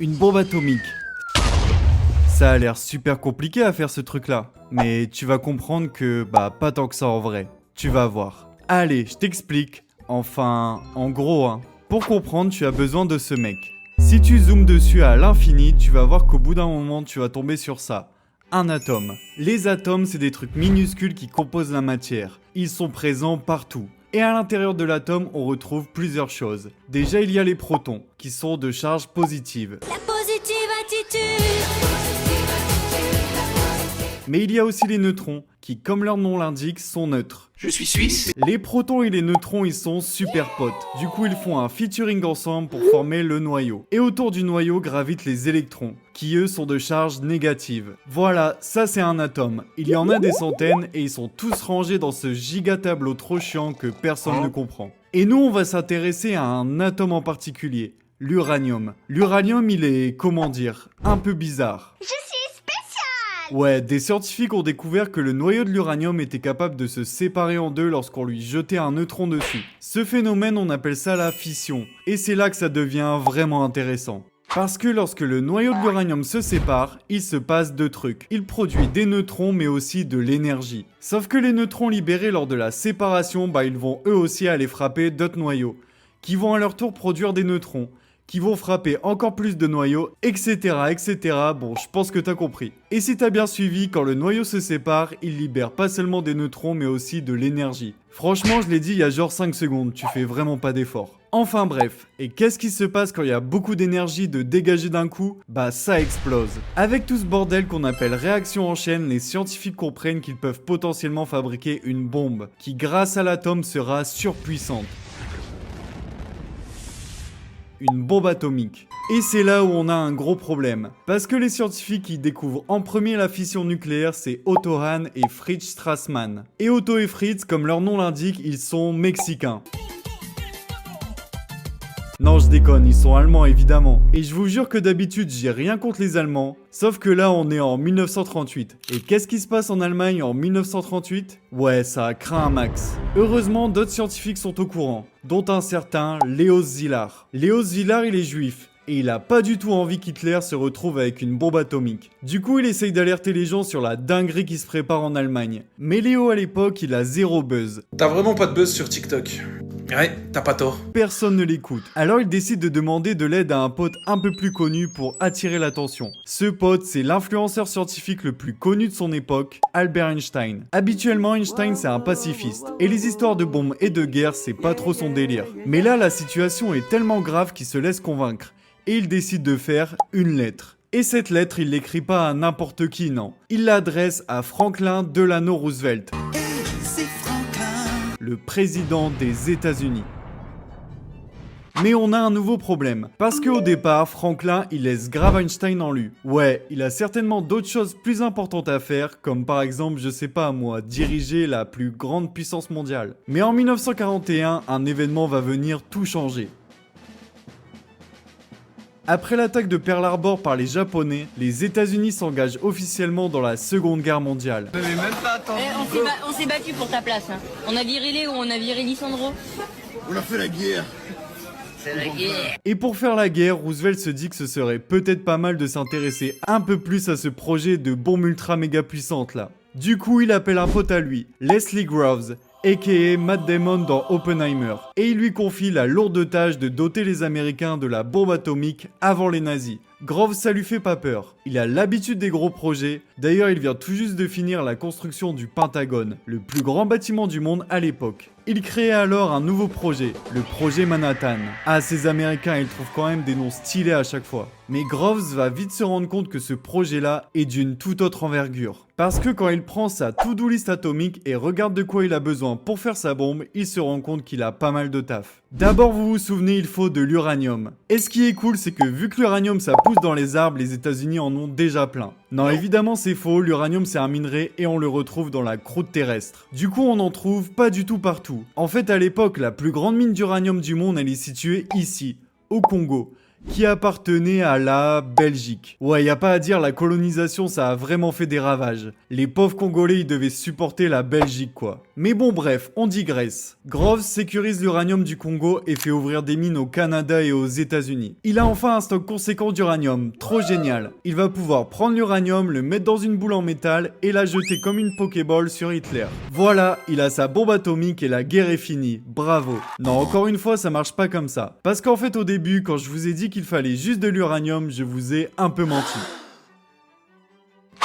Une bombe atomique. Ça a l'air super compliqué à faire ce truc-là. Mais tu vas comprendre que, pas tant que ça en vrai. Tu vas voir. Allez, je t'explique. Enfin, en gros, hein. Pour comprendre, tu as besoin de ce mec. Si tu zoomes dessus à l'infini, tu vas voir qu'au bout d'un moment, tu vas tomber sur ça. Un atome. Les atomes, c'est des trucs minuscules qui composent la matière. Ils sont présents partout. Et à l'intérieur de l'atome, on retrouve plusieurs choses. Déjà, il y a les protons, qui sont de charge positive. La positive attitude. Mais il y a aussi les neutrons, qui, comme leur nom l'indique, sont neutres. Je suis suisse. Les protons et les neutrons, ils sont super potes. Du coup, ils font un featuring ensemble pour former le noyau. Et autour du noyau gravitent les électrons, qui eux sont de charge négative. Voilà, ça c'est un atome. Il y en a des centaines et ils sont tous rangés dans ce giga tableau trop chiant que personne ne comprend. Et nous, on va s'intéresser à un atome en particulier, l'uranium. L'uranium, il est, comment dire, un peu bizarre. Je suis spécial. Ouais, des scientifiques ont découvert que le noyau de l'uranium était capable de se séparer en deux lorsqu'on lui jetait un neutron dessus. Ce phénomène, on appelle ça la fission. Et c'est là que ça devient vraiment intéressant. Parce que lorsque le noyau de l'uranium se sépare, il se passe deux trucs. Il produit des neutrons mais aussi de l'énergie. Sauf que les neutrons libérés lors de la séparation, ils vont eux aussi aller frapper d'autres noyaux, qui vont à leur tour produire des neutrons, qui vont frapper encore plus de noyaux, etc. etc. Bon, je pense que t'as compris. Et si t'as bien suivi, quand le noyau se sépare, il libère pas seulement des neutrons mais aussi de l'énergie. Franchement, je l'ai dit il y a genre 5 secondes, tu fais vraiment pas d'effort. Enfin bref, et qu'est-ce qui se passe quand il y a beaucoup d'énergie de dégager d'un coup? Ça explose. Avec tout ce bordel qu'on appelle réaction en chaîne, les scientifiques comprennent qu'ils peuvent potentiellement fabriquer une bombe, qui grâce à l'atome sera surpuissante. Une bombe atomique. Et c'est là où on a un gros problème. Parce que les scientifiques qui découvrent en premier la fission nucléaire, c'est Otto Hahn et Fritz Strassmann. Et Otto et Fritz, comme leur nom l'indique, ils sont mexicains. Non, je déconne, ils sont allemands évidemment. Et je vous jure que d'habitude, j'ai rien contre les Allemands. Sauf que là, on est en 1938. Et qu'est-ce qui se passe en Allemagne en 1938? Ouais, ça a craint un max. Heureusement, d'autres scientifiques sont au courant, dont un certain Léos Szilard. Léos Szilard, il est juif. Et il a pas du tout envie qu'Hitler se retrouve avec une bombe atomique. Du coup, il essaye d'alerter les gens sur la dinguerie qui se prépare en Allemagne. Mais Léo, à l'époque, il a zéro buzz. T'as vraiment pas de buzz sur TikTok. Ouais, t'as pas tort. Personne ne l'écoute. Alors il décide de demander de l'aide à un pote un peu plus connu pour attirer l'attention. Ce pote, c'est l'influenceur scientifique le plus connu de son époque, Albert Einstein. Habituellement, Einstein, c'est un pacifiste. Et les histoires de bombes et de guerre, c'est pas trop son délire. Mais là, la situation est tellement grave qu'il se laisse convaincre. Et il décide de faire une lettre. Et cette lettre, il l'écrit pas à n'importe qui, non. Il l'adresse à Franklin Delano Roosevelt, le président des États-Unis. Mais on a un nouveau problème. Parce qu'au départ, Franklin, il laisse grave Einstein en lui. Ouais, il a certainement d'autres choses plus importantes à faire, comme par exemple, je sais pas moi, diriger la plus grande puissance mondiale. Mais en 1941, un événement va venir tout changer. Après l'attaque de Pearl Harbor par les Japonais, les États-Unis s'engagent officiellement dans la Seconde Guerre mondiale. On s'est battu pour ta place. Hein. On a viré Léo, on a viré Lissandro. On a fait la guerre. C'est la guerre. Et pour faire la guerre, Roosevelt se dit que ce serait peut-être pas mal de s'intéresser un peu plus à ce projet de bombe ultra méga puissante là. Du coup, il appelle un pote à lui, Leslie Groves, a.k.a. Matt Damon dans Oppenheimer, et il lui confie la lourde tâche de doter les Américains de la bombe atomique avant les nazis. Groves, ça lui fait pas peur. Il a l'habitude des gros projets. D'ailleurs, il vient tout juste de finir la construction du Pentagone, le plus grand bâtiment du monde à l'époque. Il crée alors un nouveau projet, le projet Manhattan. Ah, ces Américains, ils trouvent quand même des noms stylés à chaque fois. Mais Groves va vite se rendre compte que ce projet-là est d'une toute autre envergure. Parce que quand il prend sa to-do list atomique et regarde de quoi il a besoin pour faire sa bombe, il se rend compte qu'il a pas mal de taf. D'abord, vous vous souvenez, il faut de l'uranium. Et ce qui est cool, c'est que vu que l'uranium ça pousse dans les arbres, les États-Unis en ont déjà plein. Non, évidemment c'est faux, l'uranium c'est un minerai et on le retrouve dans la croûte terrestre. Du coup, on n'en trouve pas du tout partout. En fait, à l'époque, la plus grande mine d'uranium du monde, elle est située ici, au Congo. qui appartenait à la Belgique. Ouais, y a pas à dire, la colonisation ça a vraiment fait des ravages. Les pauvres Congolais ils devaient supporter la Belgique quoi. Mais bon bref, on digresse. Groves sécurise l'uranium du Congo et fait ouvrir des mines au Canada et aux États-Unis. Il a enfin un stock conséquent d'uranium, trop génial. Il va pouvoir prendre l'uranium, le mettre dans une boule en métal et la jeter comme une Pokéball sur Hitler. Voilà, il a sa bombe atomique et la guerre est finie. Bravo. Non, encore une fois, ça marche pas comme ça. Parce qu'en fait, au début, quand je vous ai dit qu'il fallait juste de l'uranium, je vous ai un peu menti.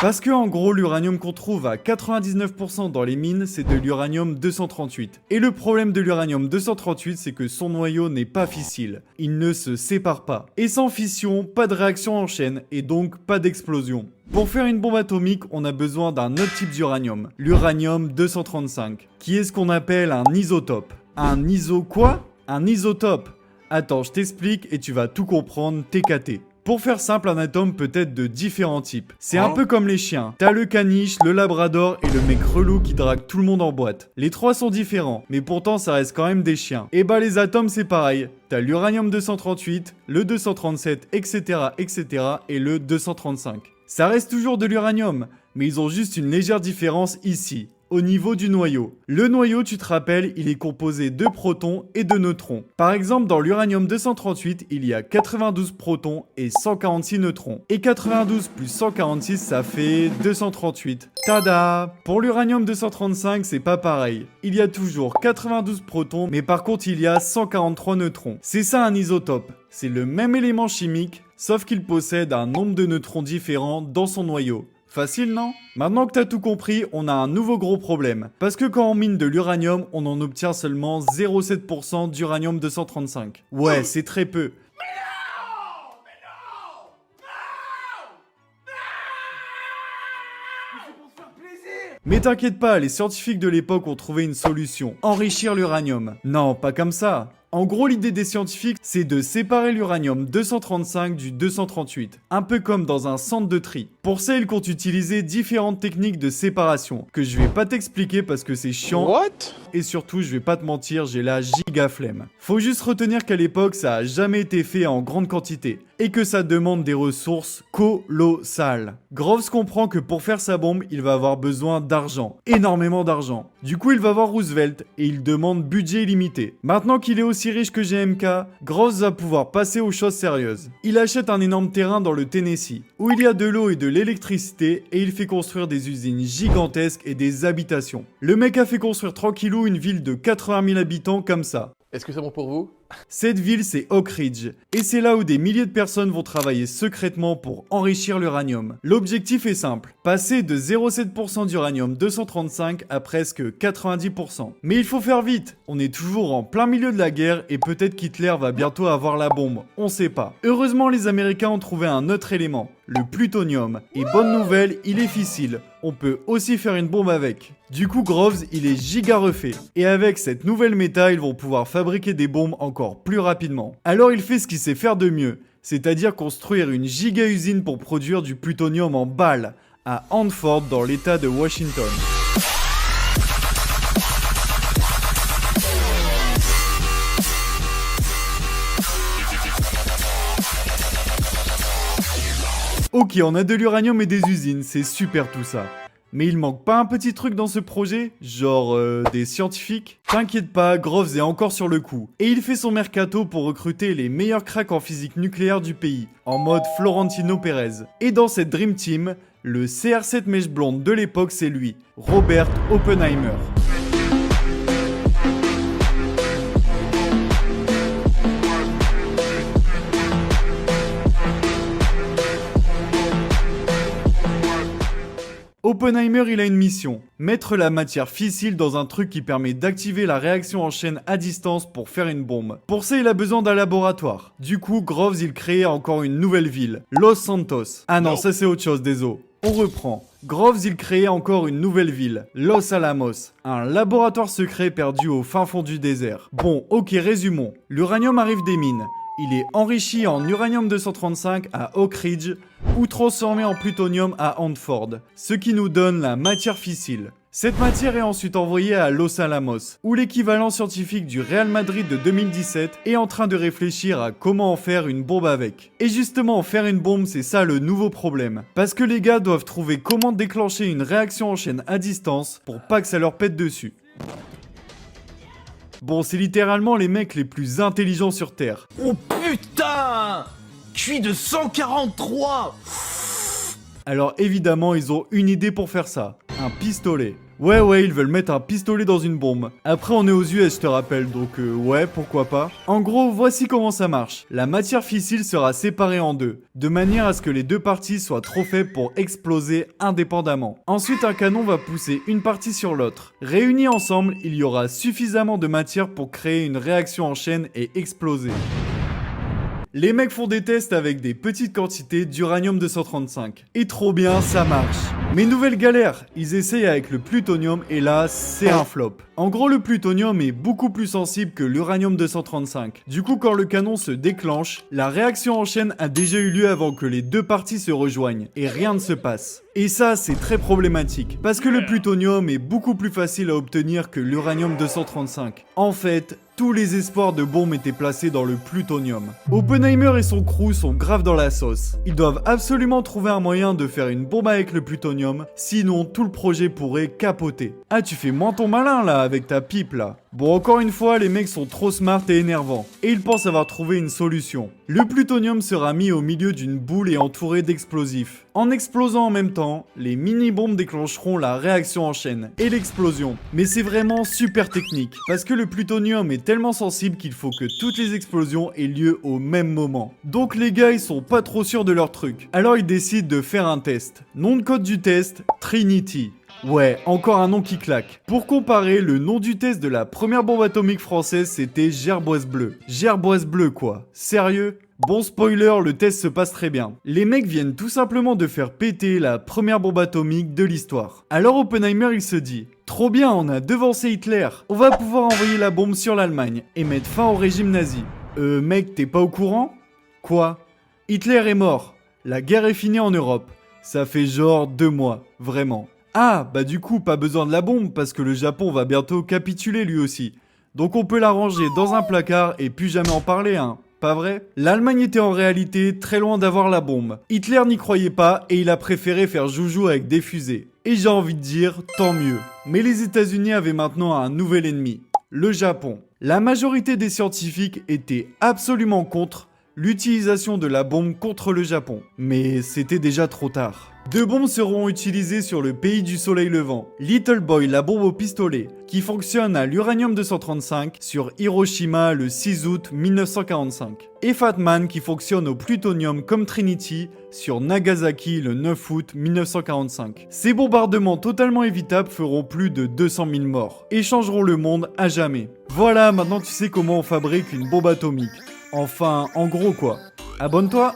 Parce que en gros, l'uranium qu'on trouve à 99% dans les mines, c'est de l'uranium 238. Et le problème de l'uranium 238, c'est que son noyau n'est pas fissile. Il ne se sépare pas. Et sans fission, pas de réaction en chaîne, et donc pas d'explosion. Pour faire une bombe atomique, on a besoin d'un autre type d'uranium, l'uranium 235, qui est ce qu'on appelle un isotope. Un iso quoi? Un isotope. Attends, je t'explique et tu vas tout comprendre, TKT. Pour faire simple, un atome peut être de différents types. C'est un peu comme les chiens. T'as le caniche, le labrador et le mec relou qui drague tout le monde en boîte. Les trois sont différents, mais pourtant ça reste quand même des chiens. Et bah les atomes c'est pareil. T'as l'uranium 238, le 237, etc., etc. et le 235. Ça reste toujours de l'uranium, mais ils ont juste une légère différence ici. Au niveau du noyau. Le noyau, tu te rappelles, il est composé de protons et de neutrons. Par exemple, dans l'uranium 238, il y a 92 protons et 146 neutrons. Et 92 plus 146, ça fait 238. Tada! Pour l'uranium 235, c'est pas pareil. Il y a toujours 92 protons, mais par contre, il y a 143 neutrons. C'est ça un isotope. C'est le même élément chimique, sauf qu'il possède un nombre de neutrons différents dans son noyau. Facile, non? Maintenant que t'as tout compris, on a un nouveau gros problème. Parce que quand on mine de l'uranium, on en obtient seulement 0,7% d'uranium 235. Ouais, c'est très peu. Mais t'inquiète pas, les scientifiques de l'époque ont trouvé une solution. Enrichir l'uranium. Non, pas comme ça. En gros, l'idée des scientifiques, c'est de séparer l'uranium 235 du 238, un peu comme dans un centre de tri. Pour ça, ils comptent utiliser différentes techniques de séparation, que je vais pas t'expliquer parce que c'est chiant. What? Et surtout, je vais pas te mentir, j'ai la giga flemme. Faut juste retenir qu'à l'époque, ça a jamais été fait en grande quantité, et que ça demande des ressources colossales. Groves comprend que pour faire sa bombe, il va avoir besoin d'argent, énormément d'argent. Du coup, il va voir Roosevelt, et il demande budget illimité. Maintenant qu'il est aussi riche que GMK, Groves va pouvoir passer aux choses sérieuses. Il achète un énorme terrain dans le Tennessee, où il y a de l'eau et de l'électricité, et il fait construire des usines gigantesques et des habitations. Le mec a fait construire tranquillou une ville de 80 000 habitants comme ça. Est-ce que c'est bon pour vous? Cette ville, c'est Oak Ridge, et c'est là où des milliers de personnes vont travailler secrètement pour enrichir l'uranium. L'objectif est simple, passer de 0,7% d'uranium 235 à presque 90%. Mais il faut faire vite, on est toujours en plein milieu de la guerre et peut-être qu'Hitler va bientôt avoir la bombe, on sait pas. Heureusement, les Américains ont trouvé un autre élément, le plutonium. Et bonne nouvelle, il est fissile, on peut aussi faire une bombe avec. Du coup, Groves, il est giga refait. Et avec cette nouvelle méta, ils vont pouvoir fabriquer des bombes encore plus rapidement. Alors il fait ce qu'il sait faire de mieux, c'est-à-dire construire une giga usine pour produire du plutonium en balles, à Hanford dans l'état de Washington. Ok, on a de l'uranium et des usines, c'est super tout ça. Mais il manque pas un petit truc dans ce projet? Genre des scientifiques? T'inquiète pas, Groves est encore sur le coup. Et il fait son mercato pour recruter les meilleurs cracks en physique nucléaire du pays, en mode Florentino Pérez. Et dans cette Dream Team, le CR7 mèche blonde de l'époque c'est lui, Robert Oppenheimer. Oppenheimer, il a une mission, mettre la matière fissile dans un truc qui permet d'activer la réaction en chaîne à distance pour faire une bombe. Pour ça, il a besoin d'un laboratoire. Du coup, Groves, il crée encore une nouvelle ville, Los Santos. Ah non, ça c'est autre chose, désolé. On reprend. Groves, il crée encore une nouvelle ville, Los Alamos, un laboratoire secret perdu au fin fond du désert. Bon, ok, résumons. L'uranium arrive des mines. Il est enrichi en uranium 235 à Oak Ridge ou transformé en plutonium à Hanford, ce qui nous donne la matière fissile. Cette matière est ensuite envoyée à Los Alamos, où l'équivalent scientifique du Real Madrid de 2017 est en train de réfléchir à comment en faire une bombe avec. Et justement, faire une bombe, c'est ça le nouveau problème. Parce que les gars doivent trouver comment déclencher une réaction en chaîne à distance pour pas que ça leur pète dessus. Bon, c'est littéralement les mecs les plus intelligents sur Terre. Oh putain! QI de 143! Alors évidemment, ils ont une idée pour faire ça. Un pistolet. Ouais, ils veulent mettre un pistolet dans une bombe. Après, on est aux US, je te rappelle, donc ouais, pourquoi pas. En gros, voici comment ça marche. La matière fissile sera séparée en deux, de manière à ce que les deux parties soient trop faibles pour exploser indépendamment. Ensuite, un canon va pousser une partie sur l'autre. Réunis ensemble, il y aura suffisamment de matière pour créer une réaction en chaîne et exploser. Les mecs font des tests avec des petites quantités d'uranium-235. Et trop bien, ça marche. Mais nouvelle galère, ils essayent avec le plutonium et là, c'est un flop. En gros, le plutonium est beaucoup plus sensible que l'uranium-235. Du coup, quand le canon se déclenche, la réaction en chaîne a déjà eu lieu avant que les deux parties se rejoignent et rien ne se passe. Et ça, c'est très problématique, parce que le plutonium est beaucoup plus facile à obtenir que l'uranium-235. En fait, tous les espoirs de bombe étaient placés dans le plutonium. Oppenheimer et son crew sont grave dans la sauce. Ils doivent absolument trouver un moyen de faire une bombe avec le plutonium, sinon tout le projet pourrait capoter. Ah, tu fais moins ton malin là, avec ta pipe là. Bon, encore une fois, les mecs sont trop smart et énervants, et ils pensent avoir trouvé une solution. Le plutonium sera mis au milieu d'une boule et entouré d'explosifs. En explosant en même temps, les mini-bombes déclencheront la réaction en chaîne et l'explosion. Mais c'est vraiment super technique, parce que le plutonium est tellement sensible qu'il faut que toutes les explosions aient lieu au même moment. Donc les gars, ils sont pas trop sûrs de leur truc. Alors ils décident de faire un test. Nom de code du test, Trinity. Ouais, encore un nom qui claque. Pour comparer, le nom du test de la première bombe atomique française, c'était Gerboise Bleue. Gerboise Bleue quoi? Sérieux? Bon spoiler, le test se passe très bien. Les mecs viennent tout simplement de faire péter la première bombe atomique de l'histoire. Alors Oppenheimer il se dit, trop bien, on a devancé Hitler. On va pouvoir envoyer la bombe sur l'Allemagne et mettre fin au régime nazi. Mec, t'es pas au courant? Quoi? Hitler est mort. La guerre est finie en Europe. Ça fait genre 2 mois, vraiment. Ah, bah du coup, pas besoin de la bombe, parce que le Japon va bientôt capituler lui aussi. Donc on peut la ranger dans un placard et plus jamais en parler, hein. Pas vrai? L'Allemagne était en réalité très loin d'avoir la bombe. Hitler n'y croyait pas et il a préféré faire joujou avec des fusées. Et j'ai envie de dire, tant mieux. Mais les États-Unis avaient maintenant un nouvel ennemi, le Japon. La majorité des scientifiques étaient absolument contre l'utilisation de la bombe contre le Japon. Mais c'était déjà trop tard. 2 bombes seront utilisées sur le pays du soleil levant. Little Boy, la bombe au pistolet, qui fonctionne à l'uranium-235 sur Hiroshima le 6 août 1945. Et Fat Man, qui fonctionne au plutonium comme Trinity sur Nagasaki le 9 août 1945. Ces bombardements totalement évitables feront plus de 200 000 morts et changeront le monde à jamais. Voilà, maintenant tu sais comment on fabrique une bombe atomique. Enfin, en gros quoi. Abonne-toi!